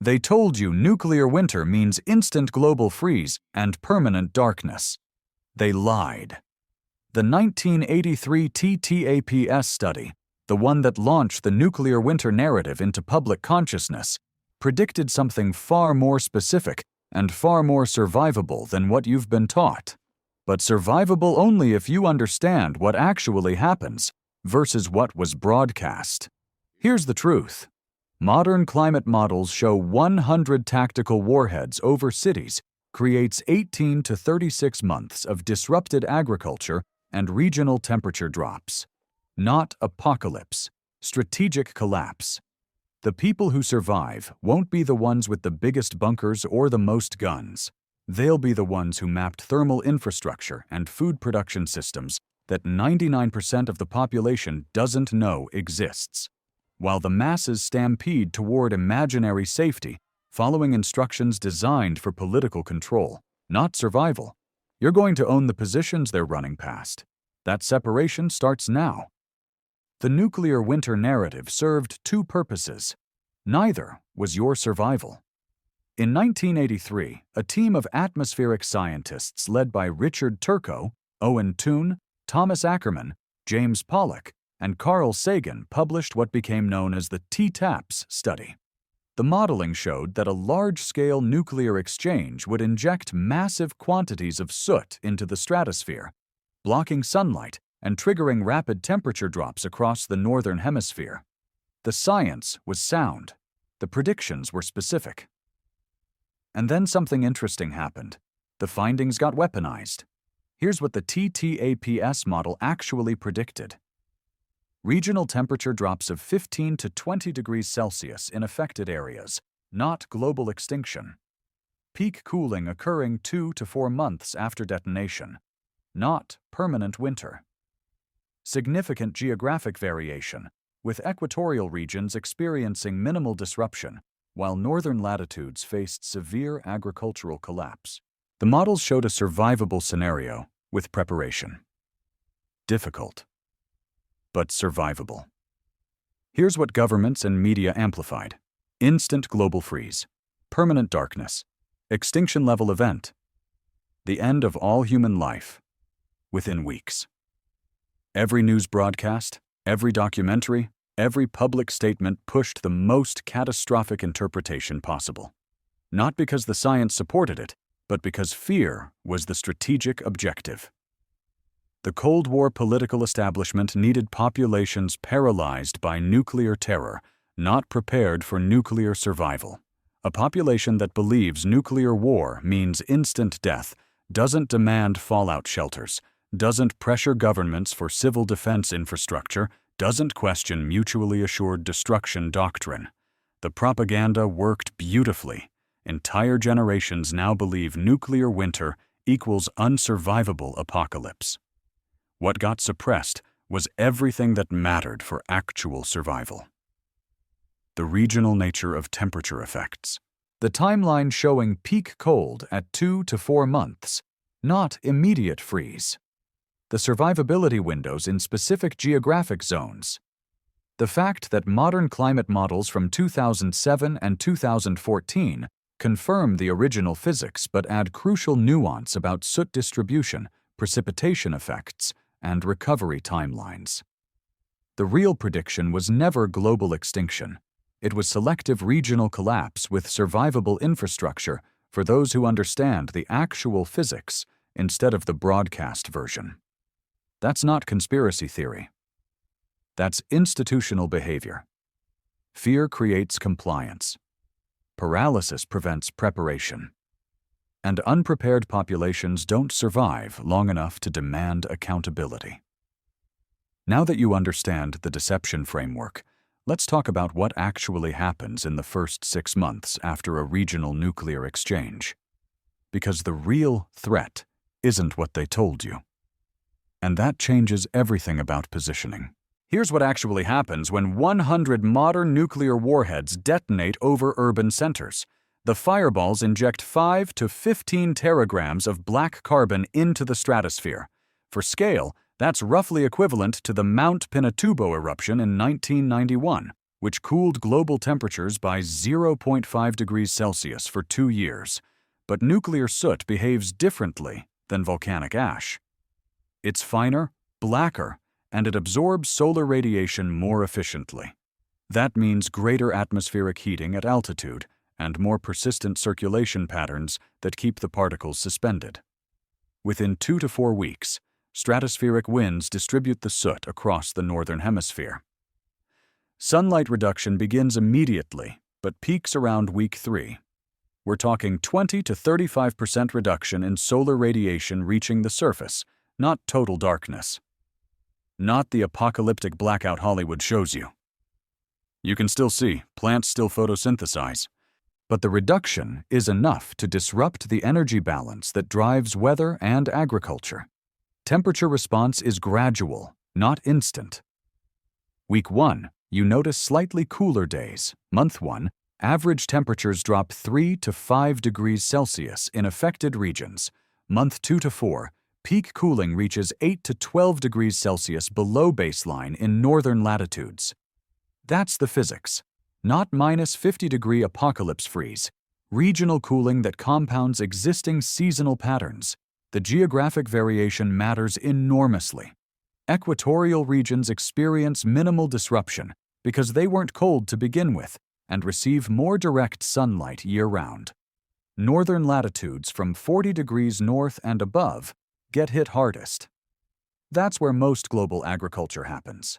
They told you nuclear winter means instant global freeze and permanent darkness. They lied. The 1983 TTAPS study, the one that launched the nuclear winter narrative into public consciousness, predicted something far more specific and far more survivable than what you've been taught. But survivable only if you understand what actually happens versus what was broadcast. Here's the truth. Modern climate models show 100 tactical warheads over cities creates 18 to 36 months of disrupted agriculture and regional temperature drops. Not apocalypse, strategic collapse. The people who survive won't be the ones with the biggest bunkers or the most guns. They'll be the ones who mapped thermal infrastructure and food production systems that 99% of the population doesn't know exists. While the masses stampede toward imaginary safety, following instructions designed for political control, not survival, you're going to own the positions they're running past. That separation starts now. The nuclear winter narrative served two purposes. Neither was your survival. In 1983, a team of atmospheric scientists led by Richard Turco, Owen Toon, Thomas Ackerman, James Pollock, and Carl Sagan published what became known as the TTAPS study. The modeling showed that a large-scale nuclear exchange would inject massive quantities of soot into the stratosphere, blocking sunlight and triggering rapid temperature drops across the northern hemisphere. The science was sound. The predictions were specific. And then something interesting happened. The findings got weaponized. Here's what the TTAPS model actually predicted. Regional temperature drops of 15 to 20 degrees Celsius in affected areas, not global extinction. Peak cooling occurring 2 to 4 months after detonation, not permanent winter. Significant geographic variation, with equatorial regions experiencing minimal disruption, while northern latitudes faced severe agricultural collapse. The models showed a survivable scenario with preparation. Difficult, but survivable. Here's what governments and media amplified. Instant global freeze, permanent darkness, extinction-level event, the end of all human life, within weeks. Every news broadcast, every documentary, every public statement pushed the most catastrophic interpretation possible. Not because the science supported it, but because fear was the strategic objective. The Cold War political establishment needed populations paralyzed by nuclear terror, not prepared for nuclear survival. A population that believes nuclear war means instant death, doesn't demand fallout shelters, doesn't pressure governments for civil defense infrastructure, doesn't question mutually assured destruction doctrine. The propaganda worked beautifully. Entire generations now believe nuclear winter equals unsurvivable apocalypse. What got suppressed was everything that mattered for actual survival. The regional nature of temperature effects. The timeline showing peak cold at 2 to 4 months, not immediate freeze. The survivability windows in specific geographic zones. The fact that modern climate models from 2007 and 2014 confirm the original physics but add crucial nuance about soot distribution, precipitation effects, and recovery timelines. The real prediction was never global extinction. It was selective regional collapse with survivable infrastructure for those who understand the actual physics instead of the broadcast version. That's not conspiracy theory. That's institutional behavior. Fear creates compliance. Paralysis prevents preparation. And unprepared populations don't survive long enough to demand accountability. Now that you understand the deception framework, let's talk about what actually happens in the first 6 months after a regional nuclear exchange. Because the real threat isn't what they told you. And that changes everything about positioning. Here's what actually happens when 100 modern nuclear warheads detonate over urban centers. The fireballs inject 5 to 15 teragrams of black carbon into the stratosphere. For scale, that's roughly equivalent to the Mount Pinatubo eruption in 1991, which cooled global temperatures by 0.5 degrees Celsius for 2 years. But nuclear soot behaves differently than volcanic ash. It's finer, blacker, and it absorbs solar radiation more efficiently. That means greater atmospheric heating at altitude and more persistent circulation patterns that keep the particles suspended. Within 2 to 4 weeks, stratospheric winds distribute the soot across the northern hemisphere. Sunlight reduction begins immediately, but peaks around week 3. We're talking 20 to 35% reduction in solar radiation reaching the surface, not total darkness. Not the apocalyptic blackout Hollywood shows you. You can still see, plants still photosynthesize. But the reduction is enough to disrupt the energy balance that drives weather and agriculture. Temperature response is gradual, not instant. Week 1, you notice slightly cooler days. Month 1, average temperatures drop 3 to 5 degrees Celsius in affected regions. Month 2 to 4, peak cooling reaches 8 to 12 degrees Celsius below baseline in northern latitudes. That's the physics. Not minus 50-degree apocalypse freeze, regional cooling that compounds existing seasonal patterns. The geographic variation matters enormously. Equatorial regions experience minimal disruption because they weren't cold to begin with and receive more direct sunlight year-round. Northern latitudes from 40 degrees north and above get hit hardest. That's where most global agriculture happens.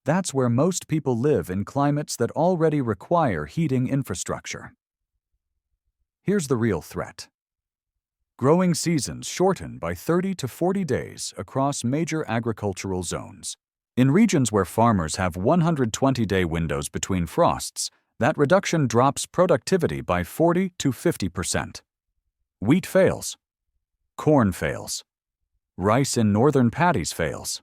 That's where most people live in climates that already require heating infrastructure. Here's the real threat. Growing seasons shorten by 30 to 40 days across major agricultural zones. In regions where farmers have 120-day windows between frosts, that reduction drops productivity by 40 to 50%. Wheat fails. Corn fails. Rice in northern paddies fails.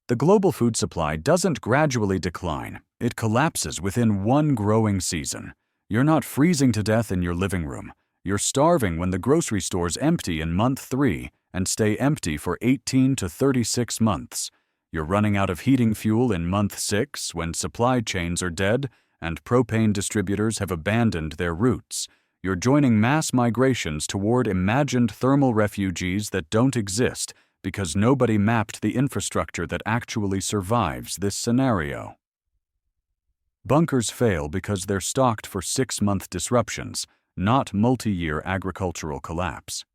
The global food supply doesn't gradually decline, it collapses within one growing season. You're not freezing to death in your living room. You're starving when the grocery stores empty in month 3 and stay empty for 18 to 36 months. You're running out of heating fuel in month 6 when supply chains are dead and propane distributors have abandoned their routes. You're joining mass migrations toward imagined thermal refugees that don't exist because nobody mapped the infrastructure that actually survives this scenario. Bunkers fail because they're stocked for 6-month disruptions, not multi-year agricultural collapse.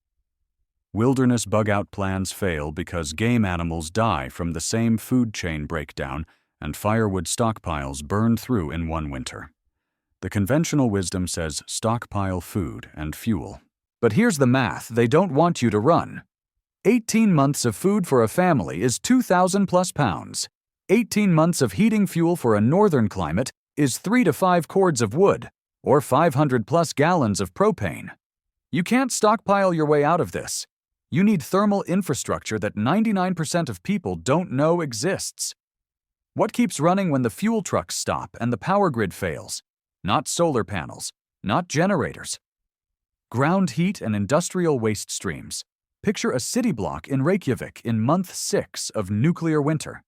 Wilderness bug-out plans fail because game animals die from the same food chain breakdown and firewood stockpiles burn through in one winter. The conventional wisdom says stockpile food and fuel. But here's the math they don't want you to run. 18 months of food for a family is 2,000 plus pounds. 18 months of heating fuel for a northern climate is 3 to 5 cords of wood, or 500 plus gallons of propane. You can't stockpile your way out of this. You need thermal infrastructure that 99% of people don't know exists. What keeps running when the fuel trucks stop and the power grid fails? Not solar panels, not generators. Ground heat and industrial waste streams. Picture a city block in Reykjavik in month 6 of nuclear winter.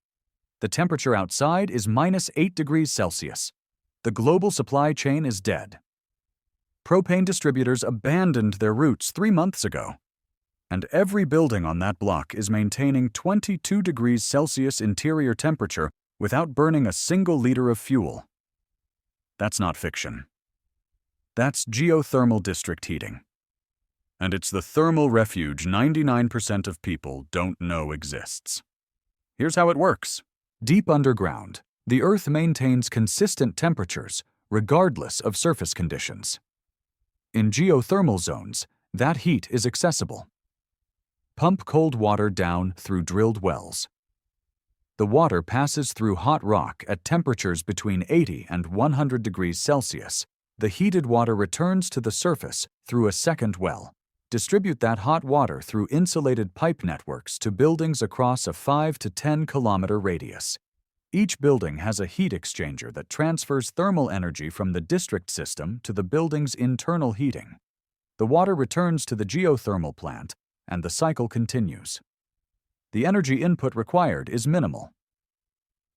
The temperature outside is minus 8 degrees Celsius. The global supply chain is dead. Propane distributors abandoned their routes 3 months ago. And every building on that block is maintaining 22 degrees Celsius interior temperature without burning a single liter of fuel. That's not fiction. That's geothermal district heating. And it's the thermal refuge 99% of people don't know exists. Here's how it works. Deep underground, the Earth maintains consistent temperatures regardless of surface conditions. In geothermal zones, that heat is accessible. Pump cold water down through drilled wells. The water passes through hot rock at temperatures between 80 and 100 degrees Celsius. The heated water returns to the surface through a second well. Distribute that hot water through insulated pipe networks to buildings across a 5 to 10 kilometer radius. Each building has a heat exchanger that transfers thermal energy from the district system to the building's internal heating. The water returns to the geothermal plant, and the cycle continues. The energy input required is minimal.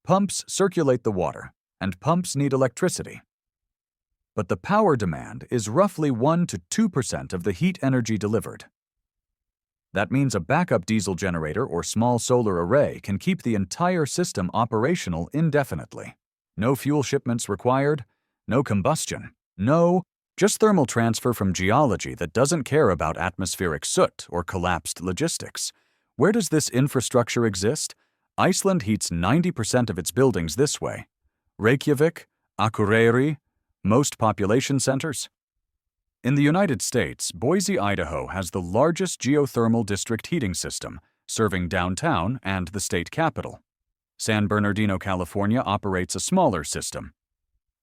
Pumps circulate the water, and pumps need electricity. But the power demand is roughly 1 to 2% of the heat energy delivered. That means a backup diesel generator or small solar array can keep the entire system operational indefinitely. No fuel shipments required, no combustion, just thermal transfer from geology that doesn't care about atmospheric soot or collapsed logistics. Where does this infrastructure exist? Iceland heats 90% of its buildings this way. Reykjavik, Akureyri, most population centers. In the United States, Boise, Idaho has the largest geothermal district heating system, serving downtown and the state capital. San Bernardino, California operates a smaller system.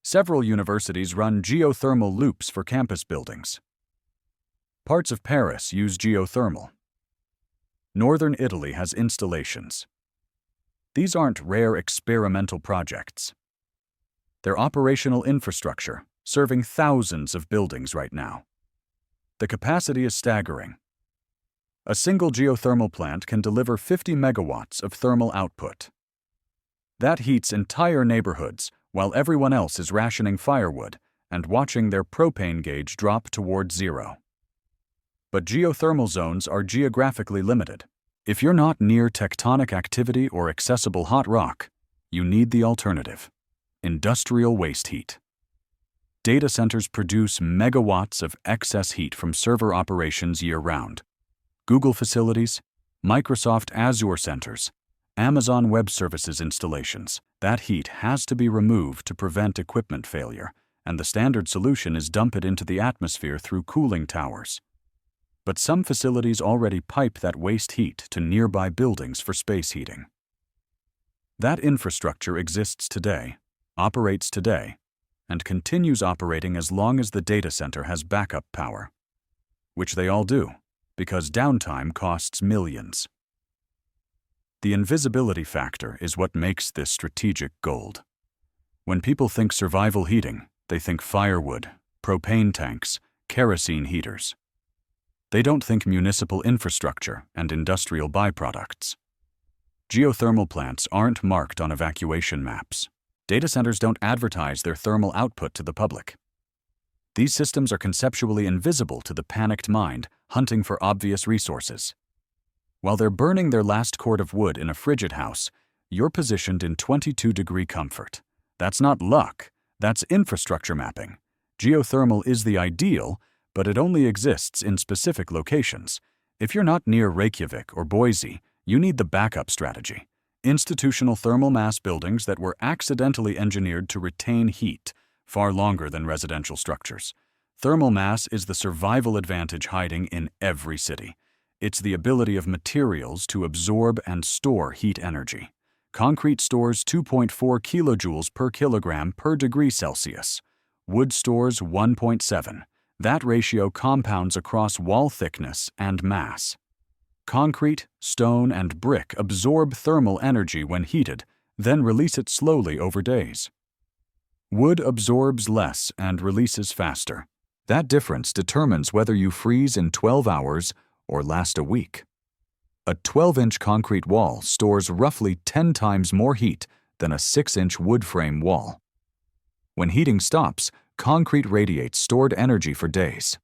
Several universities run geothermal loops for campus buildings. Parts of Paris use geothermal. Northern Italy has installations. These aren't rare experimental projects. They're operational infrastructure, serving thousands of buildings right now. The capacity is staggering. A single geothermal plant can deliver 50 megawatts of thermal output. That heats entire neighborhoods while everyone else is rationing firewood and watching their propane gauge drop toward zero. But geothermal zones are geographically limited. If you're not near tectonic activity or accessible hot rock, you need the alternative: industrial waste heat. Data centers produce megawatts of excess heat from server operations year-round. Google facilities, Microsoft Azure centers, Amazon Web Services installations. That heat has to be removed to prevent equipment failure, and the standard solution is dump it into the atmosphere through cooling towers. But some facilities already pipe that waste heat to nearby buildings for space heating. That infrastructure exists today, operates today, and continues operating as long as the data center has backup power, which they all do, because downtime costs millions. The invisibility factor is what makes this strategic gold. When people think survival heating, they think firewood, propane tanks, kerosene heaters. They don't think municipal infrastructure and industrial byproducts. Geothermal plants aren't marked on evacuation maps. Data centers don't advertise their thermal output to the public. These systems are conceptually invisible to the panicked mind hunting for obvious resources. While they're burning their last cord of wood in a frigid house, you're positioned in 22-degree comfort. That's not luck, that's infrastructure mapping. Geothermal is the ideal, but it only exists in specific locations. If you're not near Reykjavik or Boise, you need the backup strategy: institutional thermal mass buildings that were accidentally engineered to retain heat far longer than residential structures. Thermal mass is the survival advantage hiding in every city. It's the ability of materials to absorb and store heat energy. Concrete stores 2.4 kilojoules per kilogram per degree Celsius. Wood stores 1.7. That ratio compounds across wall thickness and mass. Concrete, stone, and brick absorb thermal energy when heated, then release it slowly over days. Wood absorbs less and releases faster. That difference determines whether you freeze in 12 hours or last a week. A 12-inch concrete wall stores roughly 10 times more heat than a 6-inch wood frame wall. When heating stops, concrete radiates stored energy for days.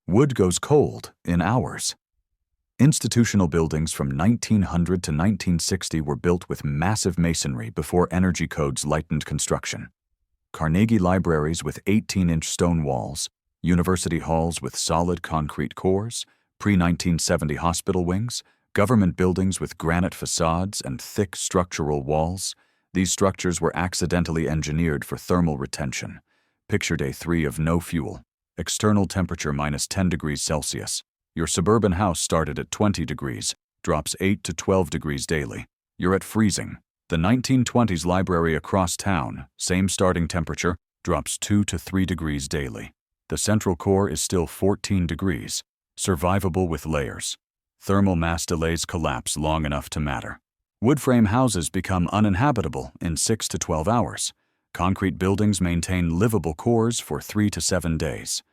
Wood goes cold in hours. Institutional buildings from 1900 to 1960 were built with massive masonry before energy codes lightened construction. Carnegie libraries with 18-inch stone walls, university halls with solid concrete cores, pre-1970 hospital wings, government buildings with granite facades and thick structural walls. These structures were accidentally engineered for thermal retention. Picture day 3 of no fuel. External temperature minus 10 degrees Celsius. Your suburban house started at 20 degrees, drops 8 to 12 degrees daily. You're at freezing. The 1920s library across town, same starting temperature, drops 2 to 3 degrees daily. The central core is still 14 degrees, survivable with layers. Thermal mass delays collapse long enough to matter. Wood frame houses become uninhabitable in 6 to 12 hours. Concrete buildings maintain livable cores for 3 to 7 days.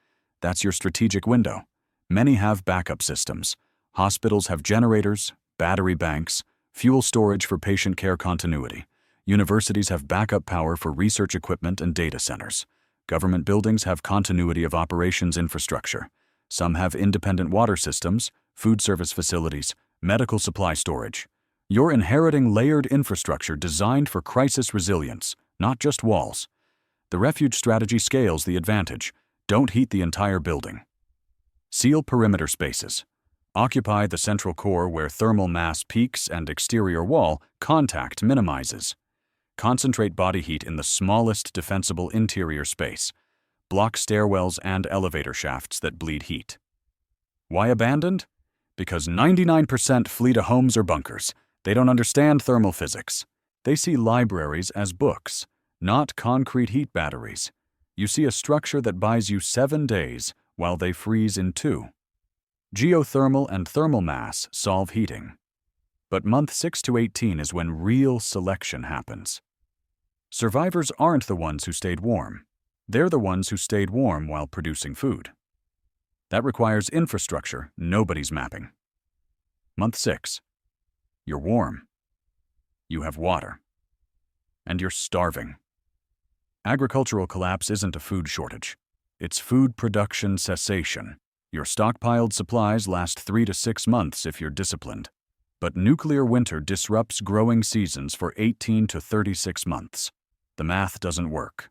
That's your strategic window. Many have backup systems. Hospitals have generators, battery banks, fuel storage for patient care continuity. Universities have backup power for research equipment and data centers. Government buildings have continuity of operations infrastructure. Some have independent water systems, food service facilities, medical supply storage. You're inheriting layered infrastructure designed for crisis resilience, not just walls. The refuge strategy scales the advantage. Don't heat the entire building. Seal perimeter spaces. Occupy the central core where thermal mass peaks and exterior wall contact minimizes. Concentrate body heat in the smallest defensible interior space. Block stairwells and elevator shafts that bleed heat. Why abandoned? Because 99% flee to homes or bunkers. They don't understand thermal physics. They see libraries as books, not concrete heat batteries. You see a structure that buys you 7 days while they freeze in 2. Geothermal and thermal mass solve heating. But month 6 to 18 is when real selection happens. Survivors aren't the ones who stayed warm. They're the ones who stayed warm while producing food. That requires infrastructure nobody's mapping. Month 6. You're warm. You have water. And you're starving. Agricultural collapse isn't a food shortage. It's food production cessation. Your stockpiled supplies last 3 to 6 months if you're disciplined. But nuclear winter disrupts growing seasons for 18 to 36 months. The math doesn't work.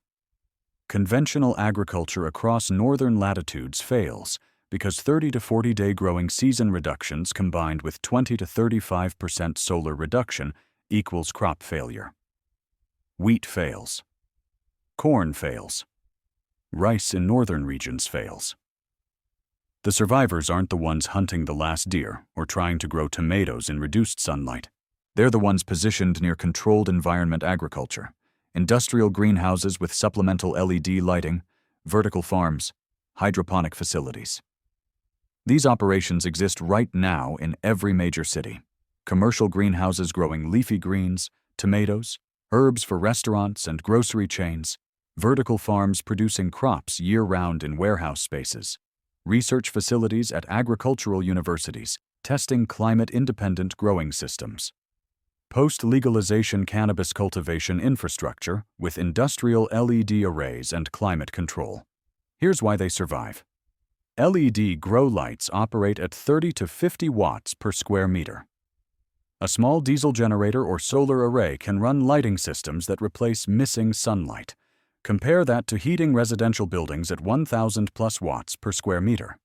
Conventional agriculture across northern latitudes fails because 30 to 40-day growing season reductions combined with 20 to 35% solar reduction equals crop failure. Wheat fails. Corn fails. Rice in northern regions fails. The survivors aren't the ones hunting the last deer or trying to grow tomatoes in reduced sunlight. They're the ones positioned near controlled environment agriculture, industrial greenhouses with supplemental LED lighting, vertical farms, hydroponic facilities. These operations exist right now in every major city. Commercial greenhouses growing leafy greens, tomatoes, herbs for restaurants and grocery chains, vertical farms producing crops year-round in warehouse spaces, research facilities at agricultural universities testing climate-independent growing systems, post-legalization cannabis cultivation infrastructure with industrial LED arrays and climate control. Here's why they survive. LED grow lights operate at 30 to 50 watts per square meter. A small diesel generator or solar array can run lighting systems that replace missing sunlight. Compare that to heating residential buildings at 1,000 plus watts per square meter.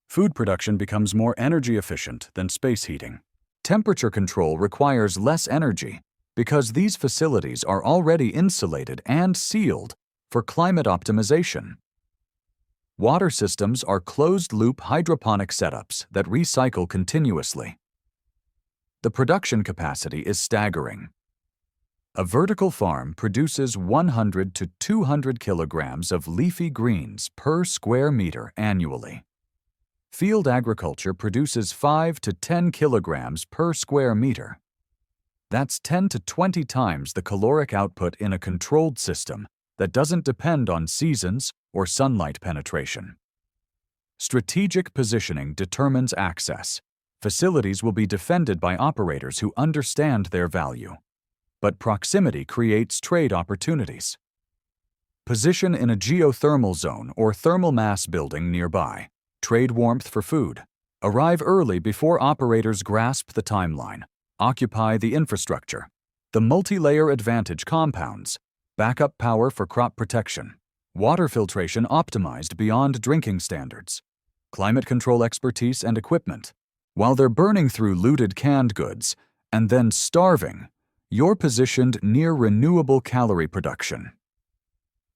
Food production becomes more energy efficient than space heating. Temperature control requires less energy because these facilities are already insulated and sealed for climate optimization. Water systems are closed-loop hydroponic setups that recycle continuously. The production capacity is staggering. A vertical farm produces 100 to 200 kilograms of leafy greens per square meter annually. Field agriculture produces 5 to 10 kilograms per square meter. That's 10 to 20 times the caloric output in a controlled system that doesn't depend on seasons or sunlight penetration. Strategic positioning determines access. Facilities will be defended by operators who understand their value. But proximity creates trade opportunities. Position in a geothermal zone or thermal mass building nearby. Trade warmth for food. Arrive early before operators grasp the timeline. Occupy the infrastructure. The multi-layer advantage compounds. Backup power for crop protection. Water filtration optimized beyond drinking standards. Climate control expertise and equipment. While they're burning through looted canned goods and then starving, you're positioned near renewable calorie production.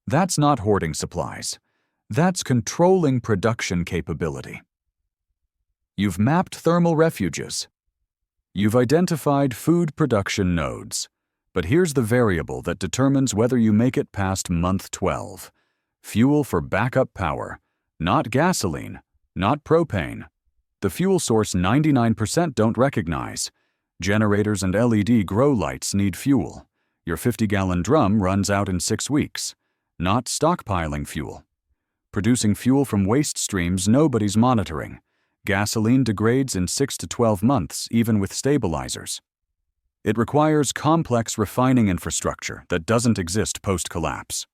That's not hoarding supplies. That's controlling production capability. You've mapped thermal refuges. You've identified food production nodes. But here's the variable that determines whether you make it past month 12. Fuel for backup power, not gasoline, not propane. The fuel source 99% don't recognize. Generators and LED grow lights need fuel. Your 50-gallon drum runs out in 6 weeks. Not stockpiling fuel. Producing fuel from waste streams nobody's monitoring. Gasoline degrades in 6 to 12 months, even with stabilizers. It requires complex refining infrastructure that doesn't exist post-collapse.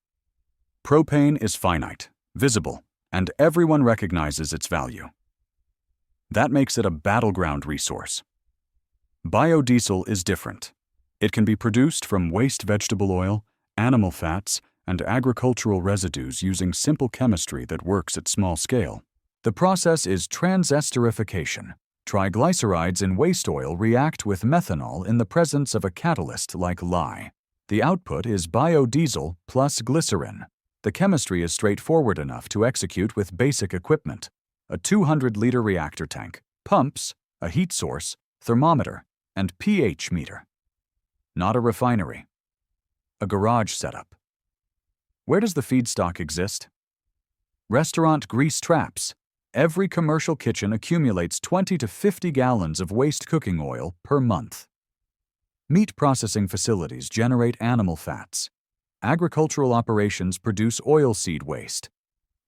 Propane is finite, visible, and everyone recognizes its value. That makes it a battleground resource. Biodiesel is different. It can be produced from waste vegetable oil, animal fats, and agricultural residues using simple chemistry that works at small scale. The process is transesterification. Triglycerides in waste oil react with methanol in the presence of a catalyst like lye. The output is biodiesel plus glycerin. The chemistry is straightforward enough to execute with basic equipment: a 200-liter reactor tank, pumps, a heat source, thermometer, and pH meter. Not a refinery. A garage setup. Where does the feedstock exist? Restaurant grease traps. Every commercial kitchen accumulates 20 to 50 gallons of waste cooking oil per month. Meat processing facilities generate animal fats. Agricultural operations produce oilseed waste.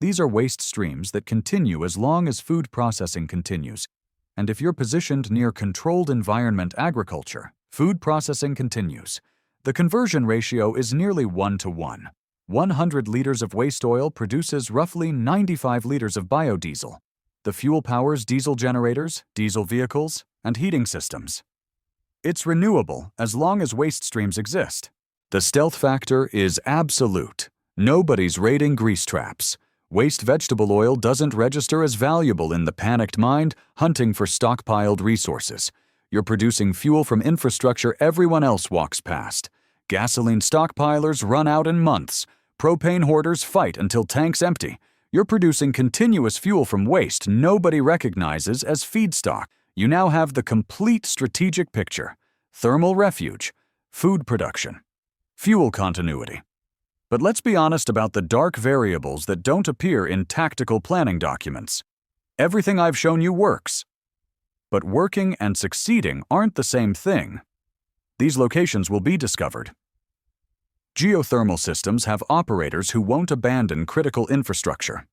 These are waste streams that continue as long as food processing continues. And if you're positioned near controlled environment agriculture, food processing continues. The conversion ratio is nearly 1-to-1. 100 liters of waste oil produces roughly 95 liters of biodiesel. The fuel powers diesel generators, diesel vehicles, and heating systems. It's renewable as long as waste streams exist. The stealth factor is absolute. Nobody's raiding grease traps. Waste vegetable oil doesn't register as valuable in the panicked mind hunting for stockpiled resources. You're producing fuel from infrastructure everyone else walks past. Gasoline stockpilers run out in months. Propane hoarders fight until tanks empty. You're producing continuous fuel from waste nobody recognizes as feedstock. You now have the complete strategic picture: thermal refuge, food production, fuel continuity. But let's be honest about the dark variables that don't appear in tactical planning documents. Everything I've shown you works. But working and succeeding aren't the same thing. These locations will be discovered. Geothermal systems have operators who won't abandon critical infrastructure.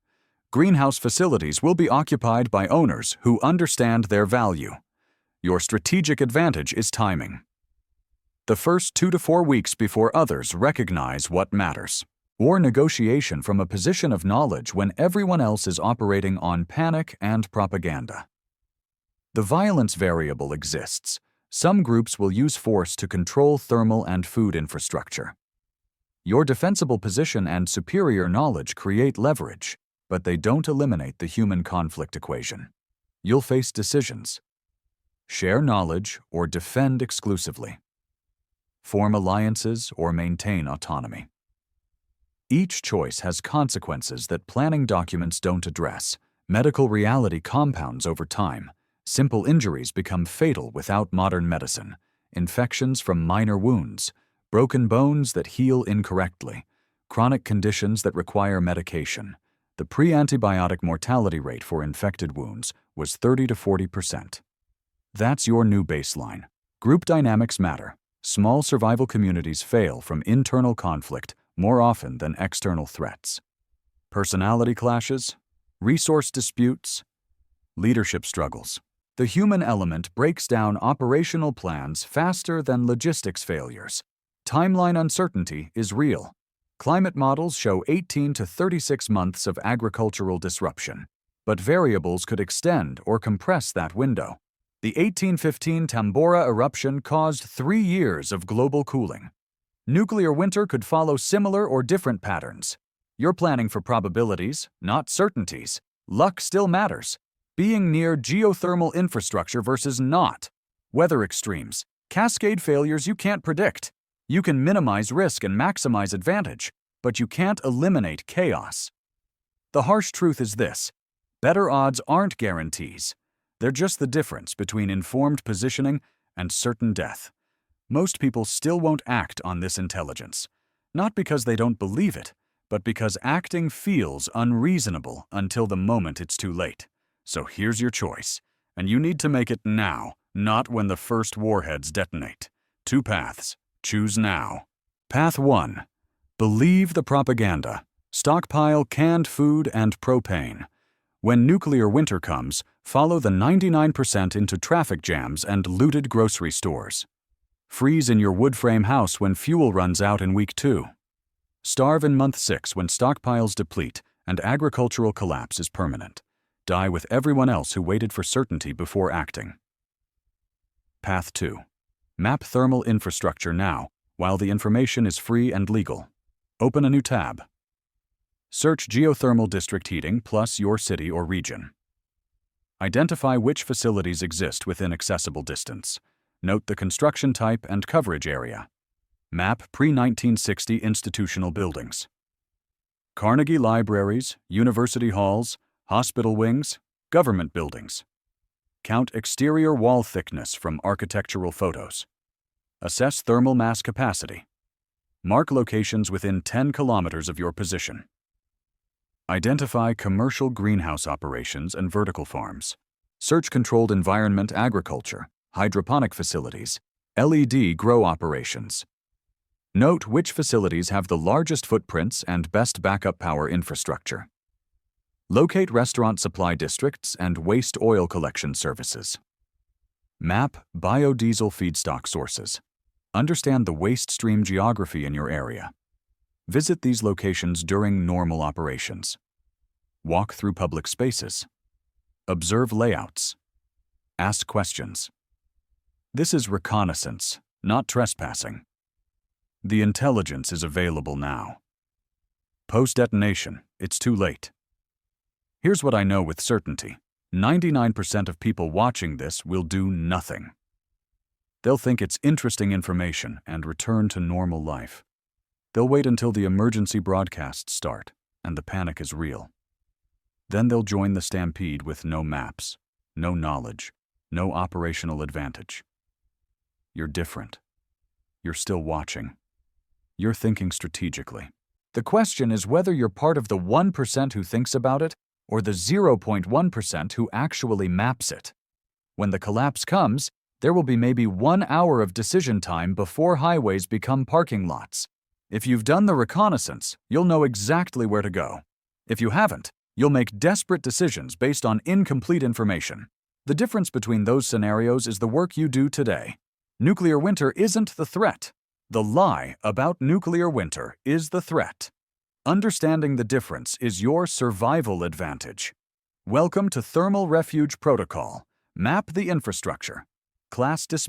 Greenhouse facilities will be occupied by owners who understand their value. Your strategic advantage is timing. The first 2 to 4 weeks before others recognize what matters. Or negotiation from a position of knowledge when everyone else is operating on panic and propaganda. The violence variable exists. Some groups will use force to control thermal and food infrastructure. Your defensible position and superior knowledge create leverage, but they don't eliminate the human conflict equation. You'll face decisions. Share knowledge or defend exclusively. Form alliances or maintain autonomy. Each choice has consequences that planning documents don't address. Medical reality compounds over time. Simple injuries become fatal without modern medicine. Infections from minor wounds. Broken bones that heal incorrectly, chronic conditions that require medication. The pre-antibiotic mortality rate for infected wounds was 30 to 40%. That's your new baseline. Group dynamics matter. Small survival communities fail from internal conflict more often than external threats. Personality clashes, resource disputes, leadership struggles. The human element breaks down operational plans faster than logistics failures. Timeline uncertainty is real. Climate models show 18 to 36 months of agricultural disruption, but variables could extend or compress that window. The 1815 Tambora eruption caused 3 years of global cooling. Nuclear winter could follow similar or different patterns. You're planning for probabilities, not certainties. Luck still matters. Being near geothermal infrastructure versus not. Weather extremes. Cascade failures you can't predict. You can minimize risk and maximize advantage, but you can't eliminate chaos. The harsh truth is this: better odds aren't guarantees. They're just the difference between informed positioning and certain death. Most people still won't act on this intelligence, not because they don't believe it, but because acting feels unreasonable until the moment it's too late. So here's your choice, and you need to make it now, not when the first warheads detonate. 2 paths. Choose now. Path 1. Believe the propaganda. Stockpile canned food and propane. When nuclear winter comes, follow the 99% into traffic jams and looted grocery stores. Freeze in your wood frame house when fuel runs out in week 2. Starve in month 6 when stockpiles deplete and agricultural collapse is permanent. Die with everyone else who waited for certainty before acting. Path 2. Map thermal infrastructure now, while the information is free and legal. Open a new tab. Search geothermal district heating plus your city or region. Identify which facilities exist within accessible distance. Note the construction type and coverage area. Map pre-1960 institutional buildings. Carnegie libraries, university halls, hospital wings, government buildings. Count exterior wall thickness from architectural photos. Assess thermal mass capacity. Mark locations within 10 kilometers of your position. Identify commercial greenhouse operations and vertical farms. Search controlled environment agriculture, hydroponic facilities, LED grow operations. Note which facilities have the largest footprints and best backup power infrastructure. Locate restaurant supply districts and waste oil collection services. Map biodiesel feedstock sources. Understand the waste stream geography in your area. Visit these locations during normal operations. Walk through public spaces. Observe layouts. Ask questions. This is reconnaissance, not trespassing. The intelligence is available now. Post-detonation, it's too late. Here's what I know with certainty. 99% of people watching this will do nothing. They'll think it's interesting information and return to normal life. They'll wait until the emergency broadcasts start and the panic is real. Then they'll join the stampede with no maps, no knowledge, no operational advantage. You're different. You're still watching. You're thinking strategically. The question is whether you're part of the 1% who thinks about it or the 0.1% who actually maps it. When the collapse comes, there will be maybe 1 hour of decision time before highways become parking lots. If you've done the reconnaissance, you'll know exactly where to go. If you haven't, you'll make desperate decisions based on incomplete information. The difference between those scenarios is the work you do today. Nuclear winter isn't the threat. The lie about nuclear winter is the threat. Understanding the difference is your survival advantage. Welcome to Thermal Refuge Protocol. Map the infrastructure. Class dismissed.